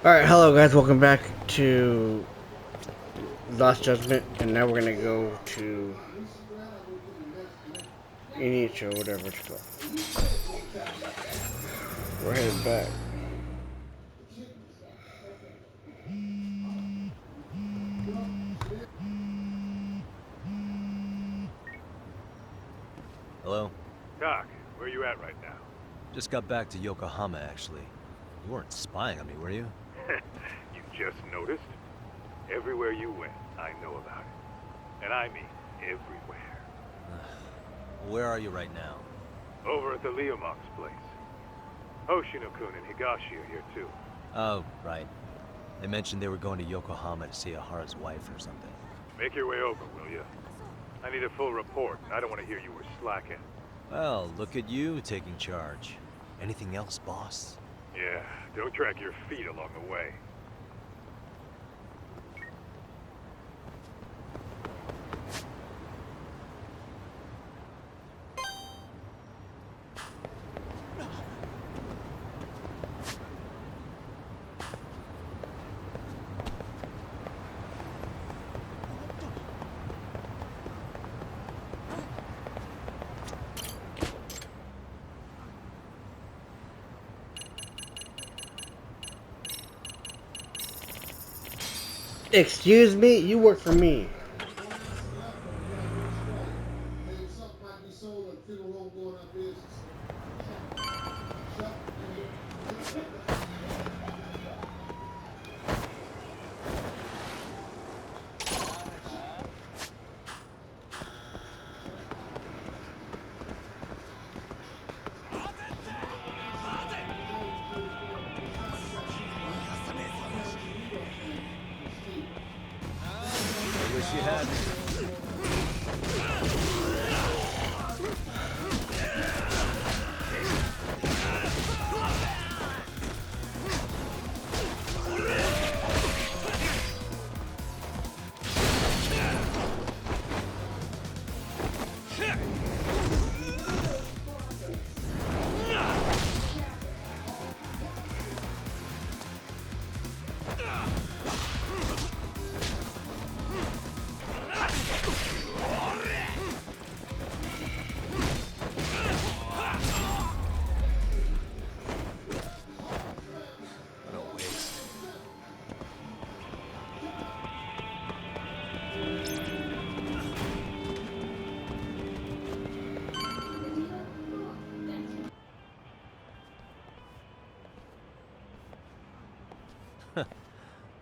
Alright, hello guys, welcome back to Lost Judgment, and now we're gonna go to Inich or whatever it's called. We're headed back. Hello? Doc, where you at right now? Just got back to Yokohama, actually. You weren't spying on me, were you? You just noticed? Everywhere you went, I know about it. And I mean everywhere. Where are you right now? Over at the Leomox place. Hoshino-kun and Higashi are here too. Oh, right. They mentioned they were going to Yokohama to see Ahara's wife or something. Make your way over, will you? I need a full report. I don't want to hear you were slacking. Well, look at you taking charge. Anything else, boss? Yeah, don't drag your feet along the way. Excuse me? You work for me. I wish you had me. What a waste.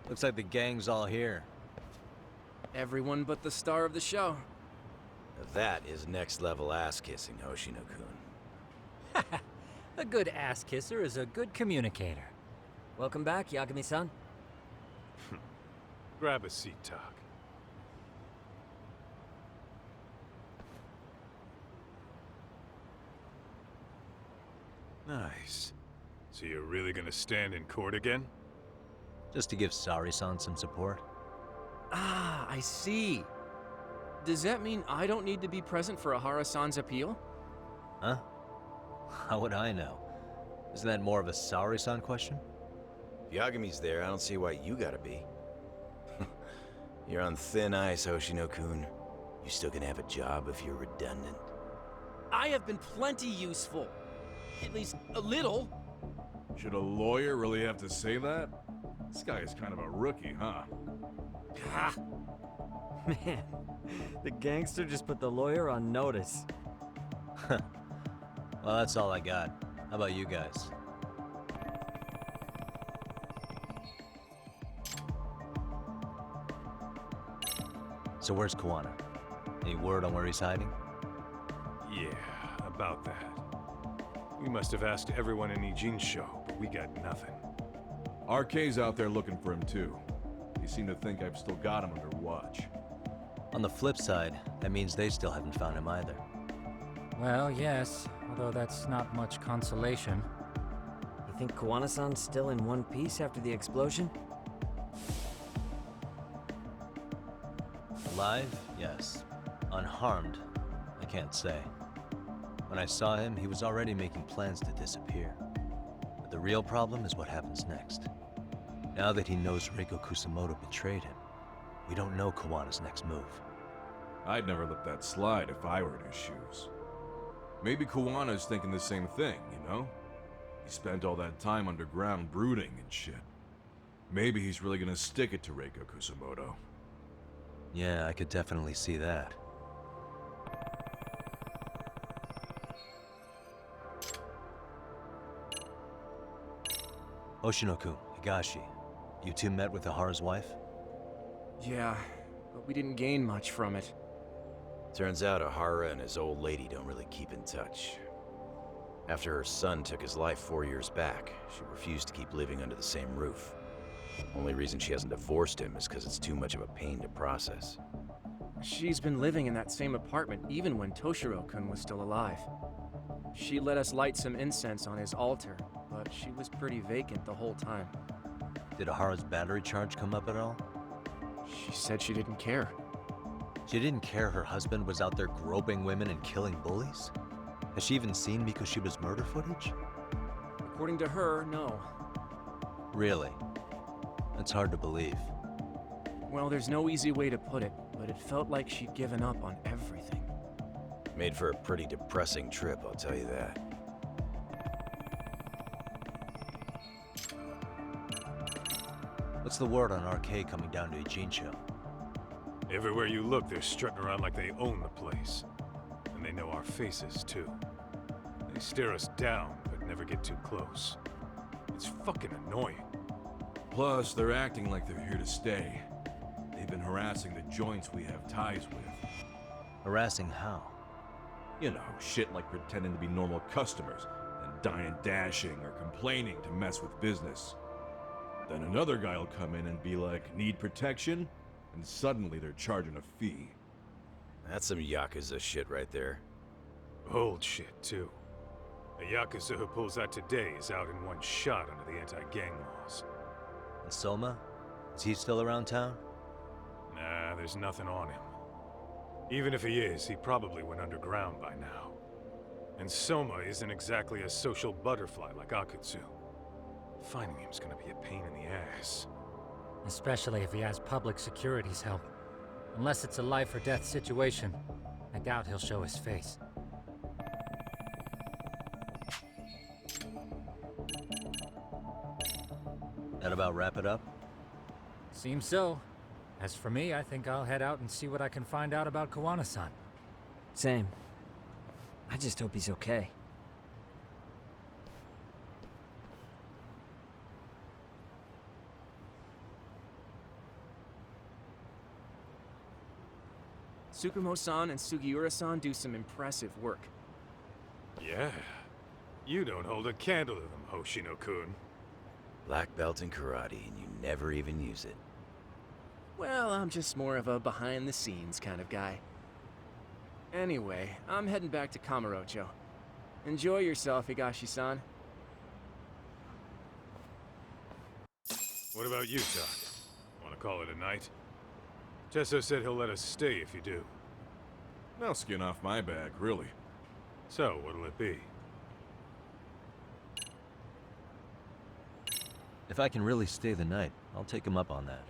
Looks like the gang's all here. Everyone but the star of the show. That is next level ass kissing, Hoshino-kun. A good ass kisser is a good communicator. Welcome back, Yagami-san. Grab a seat, Doc. Nice. So you're really gonna stand in court again? Just to give Sari-san some support. Ah, I see. Does that mean I don't need to be present for Ahara-san's appeal? Huh? How would I know? Isn't that more of a Sari-san question? If Yagami's there, I don't see why you gotta be. You're on thin ice, Hoshino-kun. You still gonna have a job if you're redundant. I have been plenty useful. At least a little. Should a lawyer really have to say that? This guy is kind of a rookie, huh? Ah, Man, the gangster just put the lawyer on notice. Well, that's all I got. How about you guys? So where's Kawana? Any word on where he's hiding? Yeah, about that. We must have asked everyone in Ijincho, but we got nothing. RK's out there looking for him too. They seem to think I've still got him under watch. On the flip side, that means they still haven't found him either. Well, yes, although that's not much consolation. You think Kawana-san's still in one piece after the explosion? Alive? Yes. Unharmed? I can't say. When I saw him, he was already making plans to disappear. But the real problem is what happens next. Now that he knows Reiko Kusamoto betrayed him, we don't know Kawana's next move. I'd never let that slide if I were in his shoes. Maybe Kawana's thinking the same thing, you know? He spent all that time underground brooding and shit. Maybe he's really gonna stick it to Reiko Kusamoto. Yeah, I could definitely see that. Oshino-kun, Higashi, you two met with Ahara's wife? Yeah, but we didn't gain much from it. Turns out Ahara and his old lady don't really keep in touch. After her son took his life 4 years back, she refused to keep living under the same roof. Only reason she hasn't divorced him is because it's too much of a pain to process. She's been living in that same apartment even when Toshiro-kun was still alive. She let us light some incense on his altar, but she was pretty vacant the whole time. Did Ahara's battery charge come up at all? She said she didn't care. She didn't care her husband was out there groping women and killing bullies? Has she even seen Mikushiba's murder footage? According to her, no. Really? That's hard to believe. Well, there's no easy way to put it, but it felt like she'd given up on everything. Made for a pretty depressing trip, I'll tell you that. What's the word on RK coming down to Ijincho? Everywhere you look, they're strutting around like they own the place. And they know our faces, too. They stare us down, but never get too close. It's fucking annoying. Plus, they're acting like they're here to stay. They've been harassing the joints we have ties with. Harassing how? You know, shit like pretending to be normal customers, and dying dashing or complaining to mess with business. Then another guy'll come in and be like, need protection? And suddenly they're charging a fee. That's some Yakuza shit right there. Old shit, too. A Yakuza who pulls that today is out in one shot under the anti-gang laws. And Soma? Is he still around town? Nah, there's nothing on him. Even if he is, he probably went underground by now. And Soma isn't exactly a social butterfly like Akutsu. Finding him's gonna be a pain in the ass. Especially if he has public security's help. Unless it's a life or death situation, I doubt he'll show his face. That about wrap it up? Seems so. As for me, I think I'll head out and see what I can find out about Kawana-san. Same. I just hope he's okay. Tsukumo-san and Sugiura-san do some impressive work. Yeah. You don't hold a candle to them, Hoshino-kun. Black belt in karate, and you never even use it. Well, I'm just more of a behind-the-scenes kind of guy. Anyway, I'm heading back to Kamurocho. Enjoy yourself, Higashi-san. What about you, Doc? Want to call it a night? Tesso said he'll let us stay if you do. No skin off my back, really. So, what'll it be? If I can really stay the night, I'll take him up on that.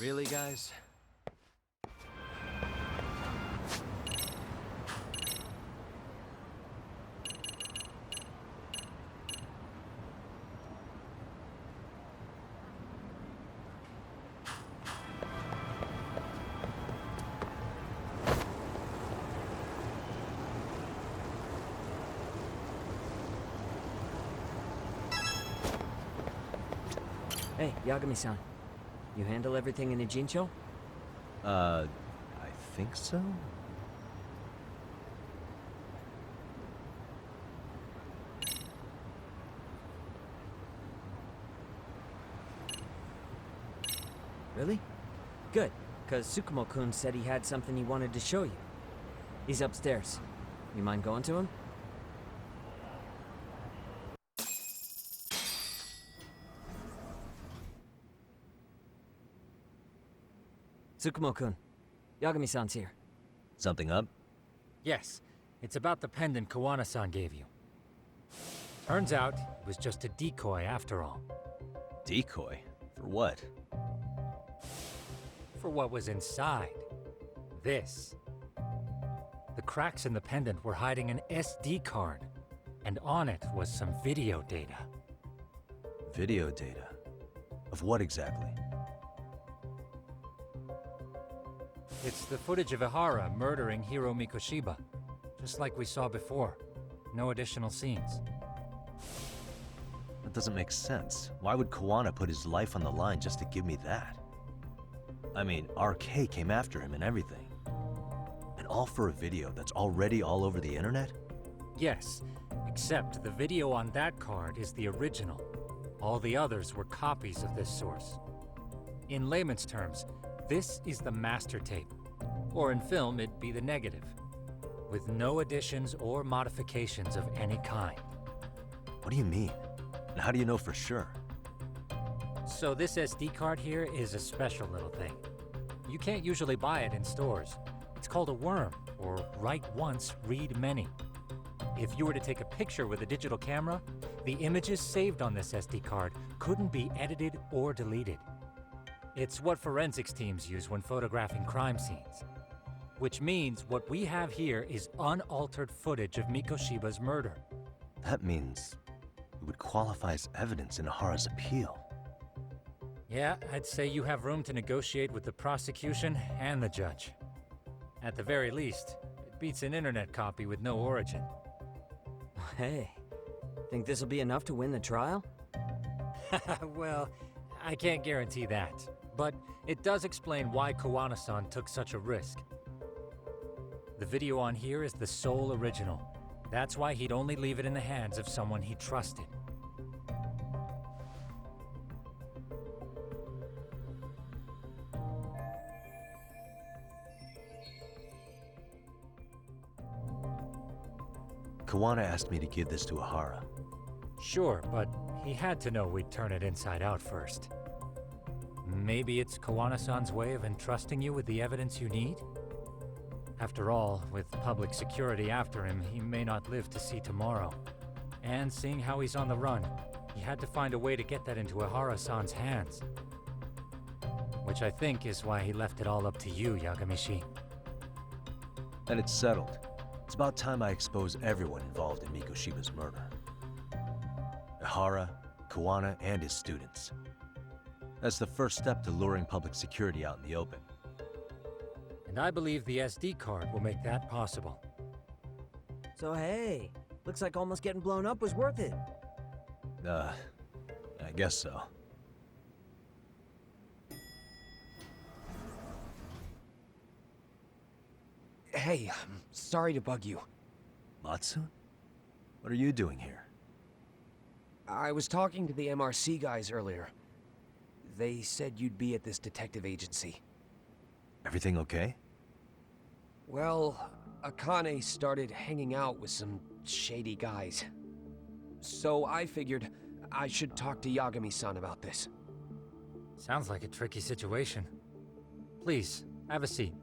Really, guys? Hey, Yagami-san. You handle everything in Ijincho? I think so? Really? Good, because Tsukumo-kun said he had something he wanted to show you. He's upstairs. You mind going to him? Tsukumo-kun, Yagami-san's here. Something up? Yes, it's about the pendant Kawana-san gave you. Turns out, it was just a decoy after all. Decoy? For what? For what was inside. This. The cracks in the pendant were hiding an SD card, and on it was some video data. Video data? Of what exactly? It's the footage of Ihara murdering Hiro Mikoshiba, just like we saw before. No additional scenes. That doesn't make sense. Why would Kawana put his life on the line just to give me that? I mean, RK came after him and everything. And all for a video that's already all over the internet? Yes, except the video on that card is the original. All the others were copies of this source. In layman's terms, this is the master tape. Or in film, it'd be the negative. With no additions or modifications of any kind. What do you mean? And how do you know for sure? So this SD card here is a special little thing. You can't usually buy it in stores. It's called a worm, or write once, read many. If you were to take a picture with a digital camera, the images saved on this SD card couldn't be edited or deleted. It's what forensics teams use when photographing crime scenes. Which means what we have here is unaltered footage of Mikoshiba's murder. That means it would qualify as evidence in Ihara's appeal. Yeah, I'd say you have room to negotiate with the prosecution and the judge. At the very least, it beats an internet copy with no origin. Hey, think this'll be enough to win the trial? Well, I can't guarantee that. But it does explain why Kawana-san took such a risk. The video on here is the sole original. That's why he'd only leave it in the hands of someone he trusted. Kawana asked me to give this to Ihara. Sure, but he had to know we'd turn it inside out first. Maybe it's Kawana-san's way of entrusting you with the evidence you need? After all, with public security after him, he may not live to see tomorrow. And seeing how he's on the run, he had to find a way to get that into Ihara-san's hands. Which I think is why he left it all up to you, Yagamishi. And it's settled. It's about time I expose everyone involved in Mikoshiba's murder. Ihara, Kawana, and his students. That's the first step to luring public security out in the open. And I believe the SD card will make that possible. So hey, looks like almost getting blown up was worth it. I guess so. Hey, I'm sorry to bug you. Matsu? What are you doing here? I was talking to the MRC guys earlier. They said you'd be at this detective agency. Everything okay? Well, Akane started hanging out with some shady guys. So I figured I should talk to Yagami-san about this. Sounds like a tricky situation. Please, have a seat.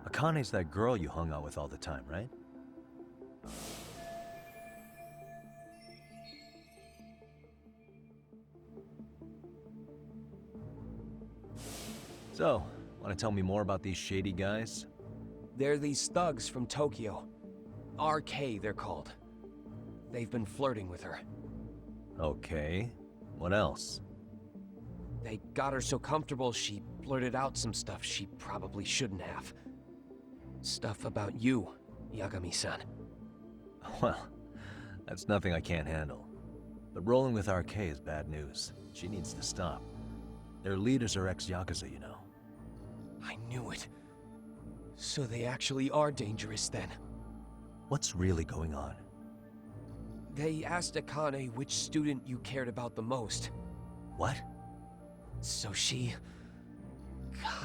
Akane's that girl you hung out with all the time, right? So, want to tell me more about these shady guys? They're these thugs from Tokyo. RK, they're called. They've been flirting with her. Okay. What else? They got her so comfortable she blurted out some stuff she probably shouldn't have. Stuff about you, Yagami-san. Well, that's nothing I can't handle. But rolling with RK is bad news. She needs to stop. Their leaders are ex-Yakuza, you know. I knew it. So they actually are dangerous then. What's really going on? They asked Akane which student you cared about the most. What? So she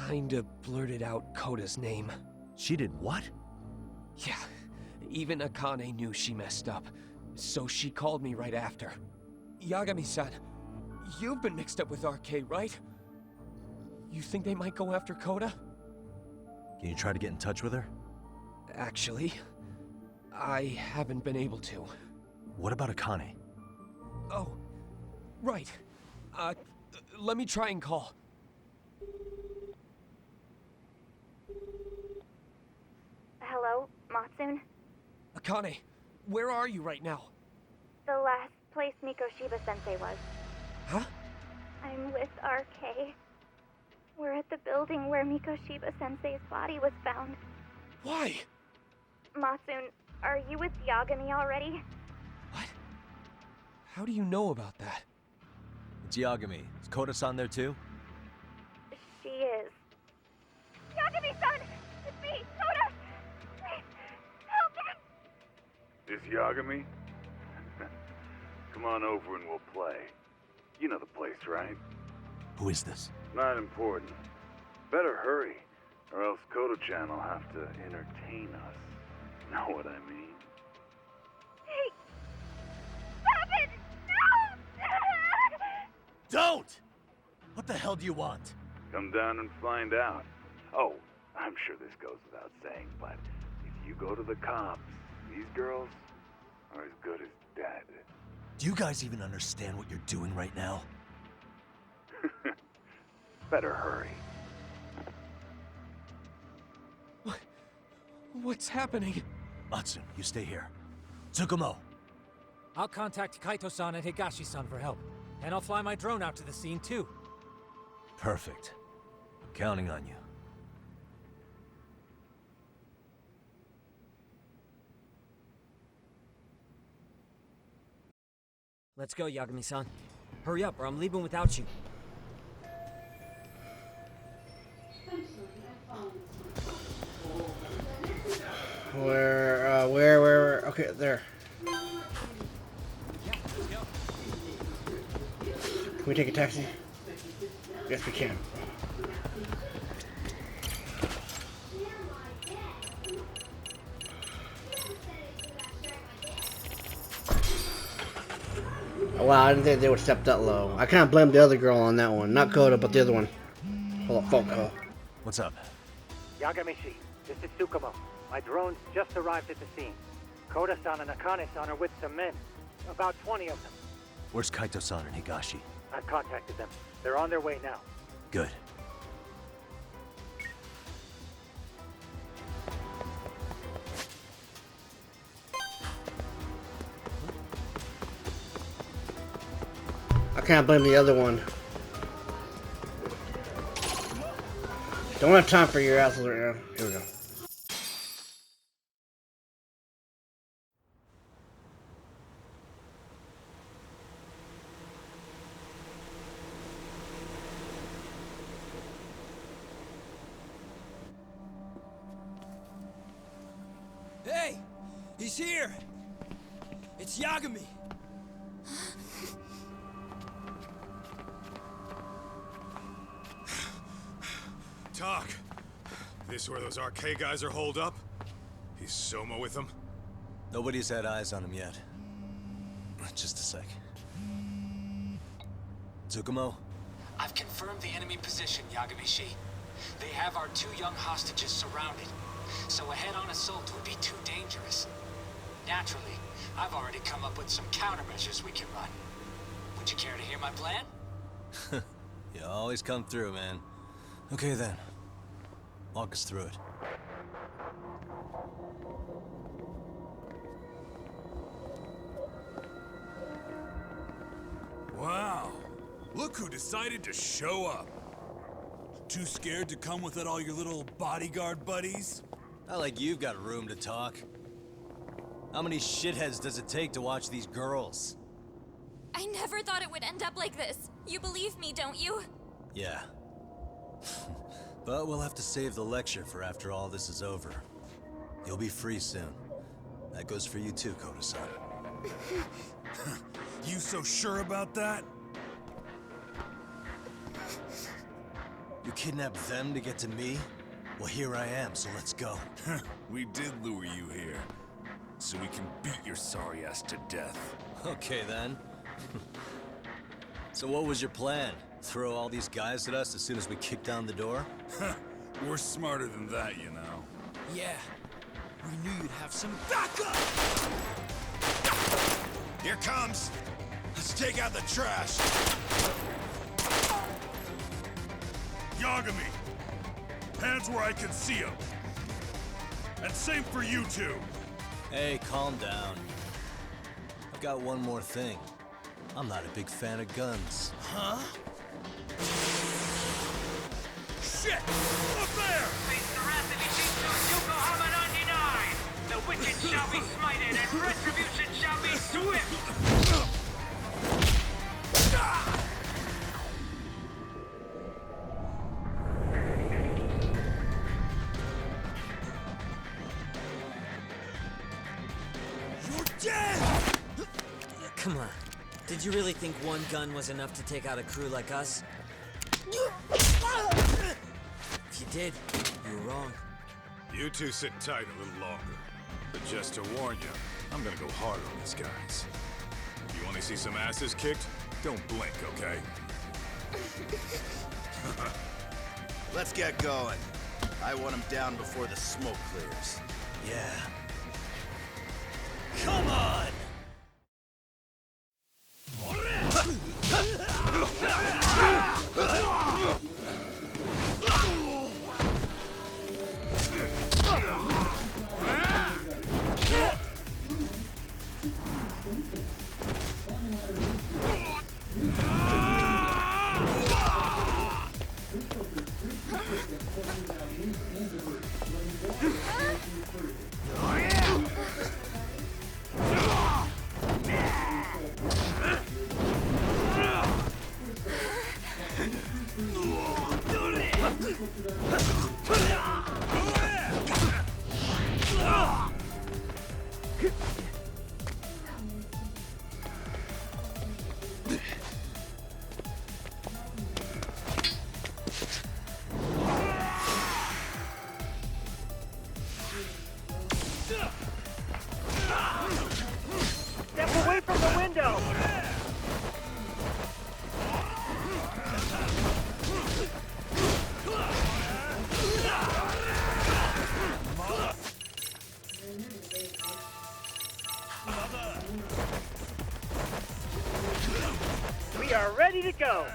kinda blurted out Koda's name. She did what? Yeah, even Akane knew she messed up. So she called me right after. Yagami-san, you've been mixed up with RK, right? You think they might go after Koda? Can you try to get in touch with her? Actually, I haven't been able to. What about Akane? Oh, right. Let me try and call. Hello, Matsun? Akane, where are you right now? The last place Mikoshiba-sensei was. Huh? I'm with RK. We're at the building where Mikoshiba-sensei's body was found. Why? Matsun, are you with Yagami already? What? How do you know about that? It's Yagami. Is Koda-san there too? She is. Yagami-san! It's me, Koda! Please, help me! This Yagami? Come on over and we'll play. You know the place, right? Who is this? Not important. Better hurry, or else Kodo-chan will have to entertain us. Know what I mean? Hey! Stop it! No! Don't! What the hell do you want? Come down and find out. Oh, I'm sure this goes without saying, but if you go to the cops, these girls are as good as dead. Do you guys even understand what you're doing right now? Better hurry. What's happening? Matsun, you stay here. Tsukumo! I'll contact Kaito-san and Higashi-san for help. And I'll fly my drone out to the scene too. Perfect. I'm counting on you. Let's go, Yagami-san. Hurry up, or I'm leaving without you. Where? Okay, there. Can we take a taxi? Yes, we can. Oh, wow, I didn't think they would step that low. I can't blame the other girl on that one. Not Koda, but the other one. Hold up, phone call. What's up? Yagami-shi, this is Tsukumo. My drones just arrived at the scene. Koda-san and Akane-san are with some men. About 20 of them. Where's Kaito-san and Higashi? I've contacted them. They're on their way now. Good. I can't blame the other one. Don't have time for your assholes right now. Here we go. Hey! He's here! It's Yagami! Talk. This where those RK guys are holed up? He's Soma with them? Nobody's had eyes on him yet. Just a sec. Tsukumo? I've confirmed the enemy position, Yagami-shi. They have our 2 young hostages surrounded, so a head-on assault would be too dangerous. Naturally, I've already come up with some countermeasures we can run. Would you care to hear my plan? You always come through, man. Okay then. Walk us through it. Wow. Look who decided to show up. Too scared to come with all your little bodyguard buddies? Not like you've got room to talk. How many shitheads does it take to watch these girls? I never thought it would end up like this. You believe me, don't you? Yeah. But we'll have to save the lecture for after all this is over. You'll be free soon. That goes for you too, Koda-san. You so sure about that? You kidnapped them to get to me? Well, here I am, so let's go. We did lure you here, so we can beat your sorry ass to death. Okay, then. So what was your plan? Throw all these guys at us as soon as we kick down the door? We're smarter than that, you know. Yeah. We knew you'd have some backup! Here comes! Let's take out the trash! Yagami! Hands where I can see them! And same for you two! Hey, calm down. I've got one more thing. I'm not a big fan of guns. Huh? Shit! Up there! Face the wrath of Ijitsu Yokohama 99! The wicked shall be smited and retribution shall be swift! You're dead! Come on. Did you really think one gun was enough to take out a crew like us? If you did, you were wrong. You two sit tight a little longer. But just to warn you, I'm gonna go hard on these guys. If you want to see some asses kicked, don't blink, okay? Let's get going. I want him down before the smoke clears. Yeah. Come on! Step away from the window! We are ready to go!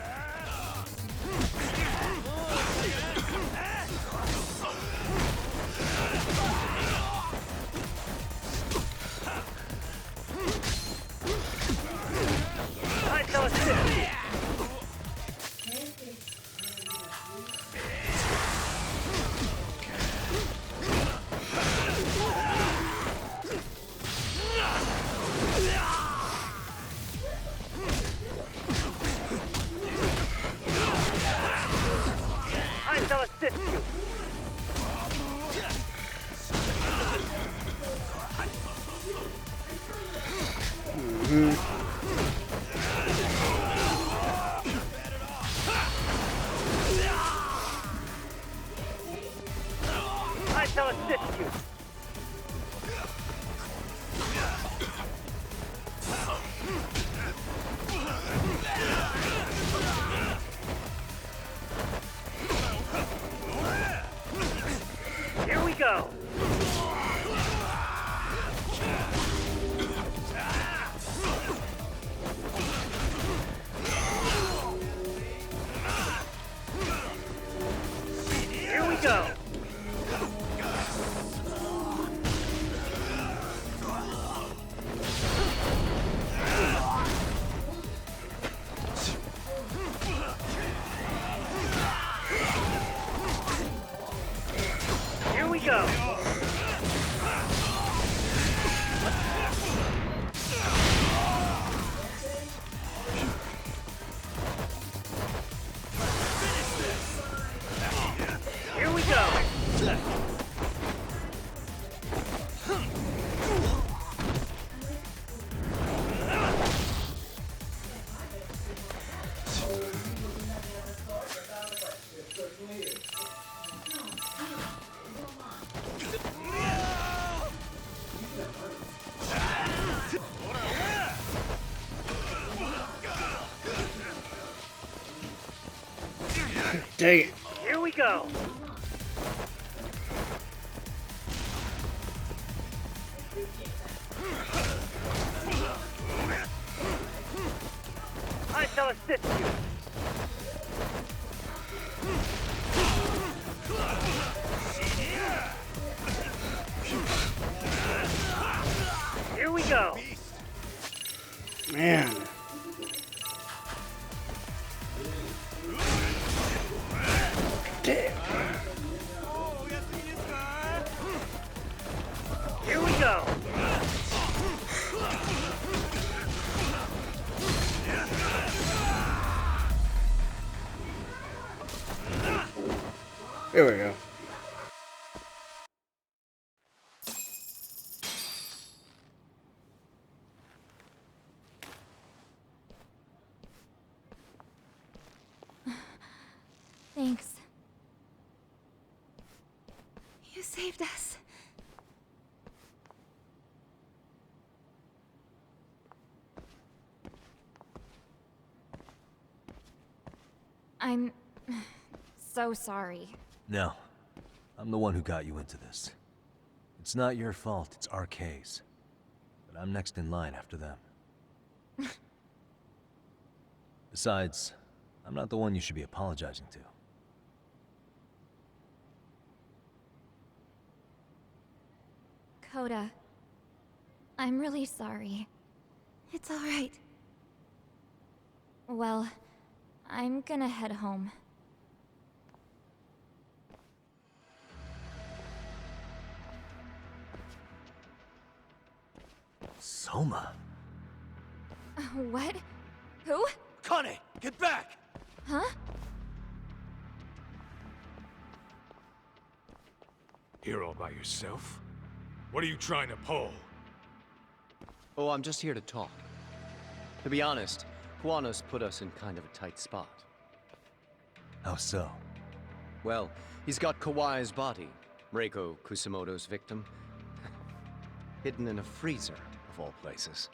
Take it. Here we go. I shall assist you. Here we go. Man. Damn. Here we go. Here we go. Thanks. You saved us. I'm so sorry. No. I'm the one who got you into this. It's not your fault, it's RK's. But I'm next in line after them. Besides, I'm not the one you should be apologizing to. Coda, I'm really sorry. It's all right. Well, I'm gonna head home. Soma? What? Who? Connie, get back! Huh? Here all by yourself? What are you trying to pull? Oh, I'm just here to talk. To be honest, Kuwano's put us in kind of a tight spot. How so? Well, he's got Kawai's body, Reiko Kusamoto's victim, hidden in a freezer, of all places.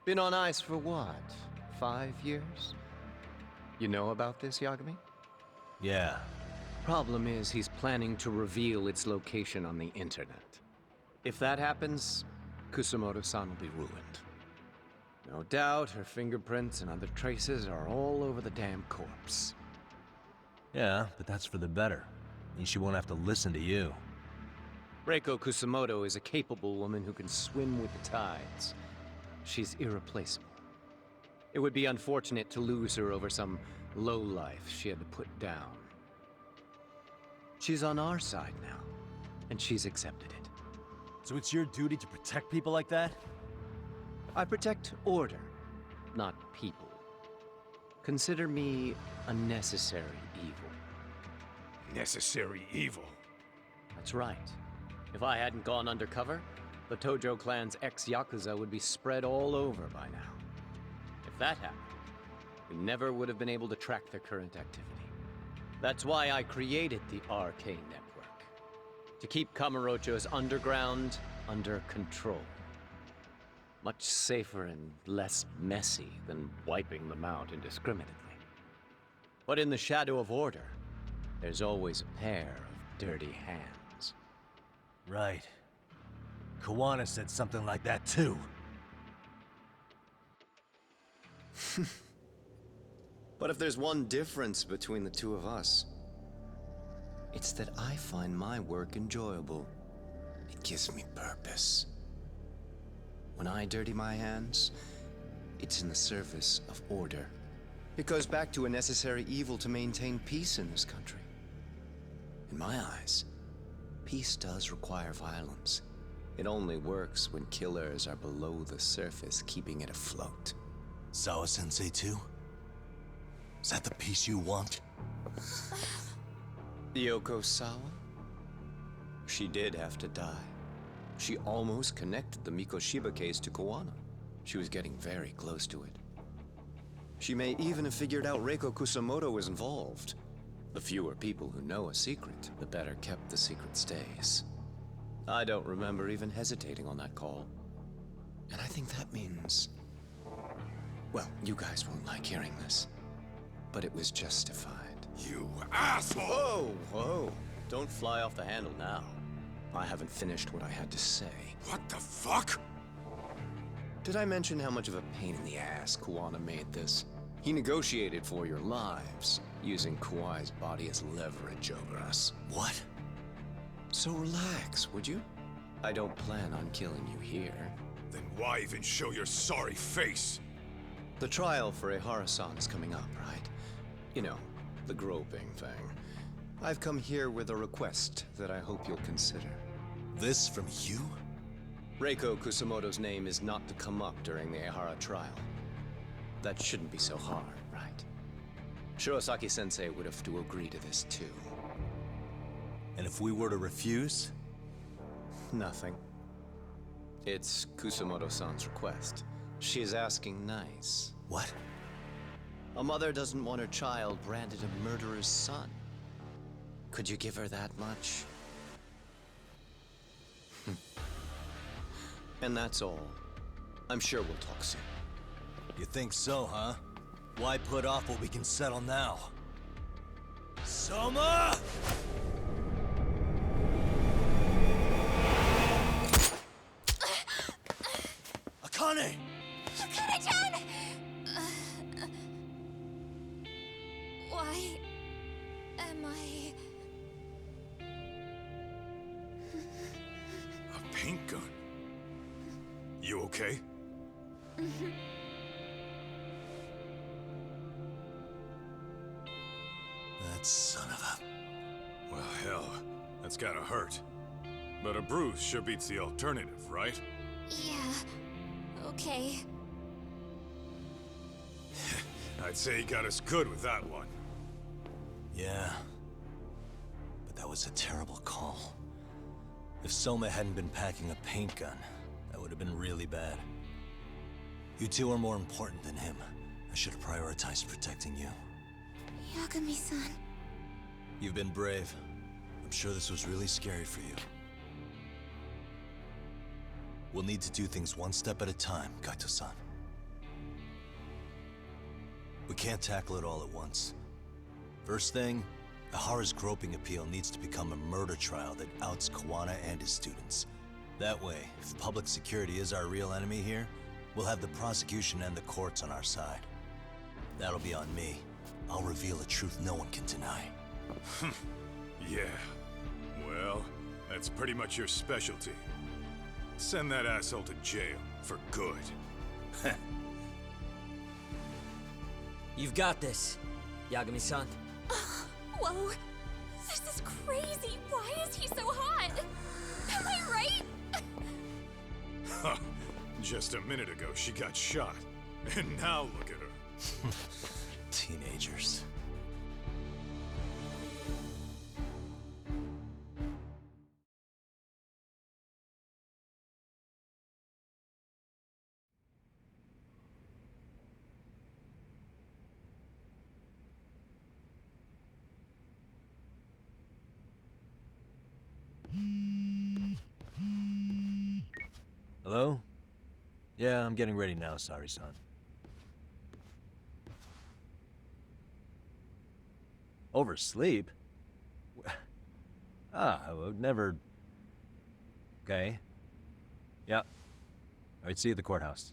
Been on ice for what, 5 years? You know about this, Yagami? Yeah. Problem is, he's planning to reveal its location on the internet. If that happens, Kusamoto-san will be ruined. No doubt her fingerprints and other traces are all over the damn corpse. Yeah, but that's for the better. Means she won't have to listen to you. Reiko Kusamoto is a capable woman who can swim with the tides. She's irreplaceable. It would be unfortunate to lose her over some lowlife she had to put down. She's on our side now, and she's accepted it. So it's your duty to protect people like that? I protect order, not people. Consider me a necessary evil. Necessary evil? That's right. If I hadn't gone undercover, the Tojo clan's ex-Yakuza would be spread all over by now. If that happened, we never would have been able to track their current activity. That's why I created the RK Network. To keep Kamurocho's underground under control. Much safer and less messy than wiping them out indiscriminately. But in the shadow of order, there's always a pair of dirty hands. Right. Kuwana said something like that too. But if there's one difference between the two of us, it's that I find my work enjoyable. It gives me purpose. When I dirty my hands, it's in the service of order. It goes back to a necessary evil to maintain peace in this country. In my eyes, peace does require violence. It only works when killers are below the surface, keeping it afloat. Sawa-sensei too? Is that the peace you want? Yoko Sawa? She did have to die. She almost connected the Mikoshiba case to Kuwana. She was getting very close to it. She may even have figured out Reiko Kusamoto was involved. The fewer people who know a secret, the better kept the secret stays. I don't remember even hesitating on that call. And I think that means... Well, you guys won't like hearing this, but it was justified. You asshole! Whoa, whoa. Don't fly off the handle now. I haven't finished what I had to say. What the fuck? Did I mention how much of a pain in the ass Kuwana made this? He negotiated for your lives, using Kauai's body as leverage over us. What? So relax, would you? I don't plan on killing you here. Then why even show your sorry face? The trial for Ehara-san is coming up, right? You know, the groping thing. I've come here with a request that I hope you'll consider. This from you? Reiko Kusamoto's name is not to come up during the Ehara trial. That shouldn't be so hard, right? Shirosaki-sensei would have to agree to this too. And if we were to refuse? Nothing. It's Kusamoto-san's request. She is asking nice. What? A mother doesn't want her child branded a murderer's son. Could you give her that much? And that's all. I'm sure we'll talk soon. You think so, huh? Why put off what we can settle now? Soma! Akane! Akane-chan! Why am I... A paint gun? You okay? That son of a... Well, hell, that's gotta hurt. But a bruise sure beats the alternative, right? Yeah. Okay. I'd say he got us good with that one. Yeah. But that was a terrible call. If Soma hadn't been packing a paint gun, that would have been really bad. You two are more important than him. I should have prioritized protecting you. Yagami-san. You've been brave. I'm sure this was really scary for you. We'll need to do things one step at a time, Kaito-san. We can't tackle it all at once. First thing, Ehara's groping appeal needs to become a murder trial that outs Kuwana and his students. That way, if public security is our real enemy here, we'll have the prosecution and the courts on our side. That'll be on me. I'll reveal a truth no one can deny. Yeah. Well, that's pretty much your specialty. Send that asshole to jail for good. You've got this, Yagami-san. Whoa. This is crazy. Why is he so hot? Am I right? Huh. Just a minute ago, she got shot. And now look at her. Teenagers. Hello? Yeah, I'm getting ready now, Sari-san. Oversleep? I would never... Okay. Yeah. Alright, see you at the courthouse.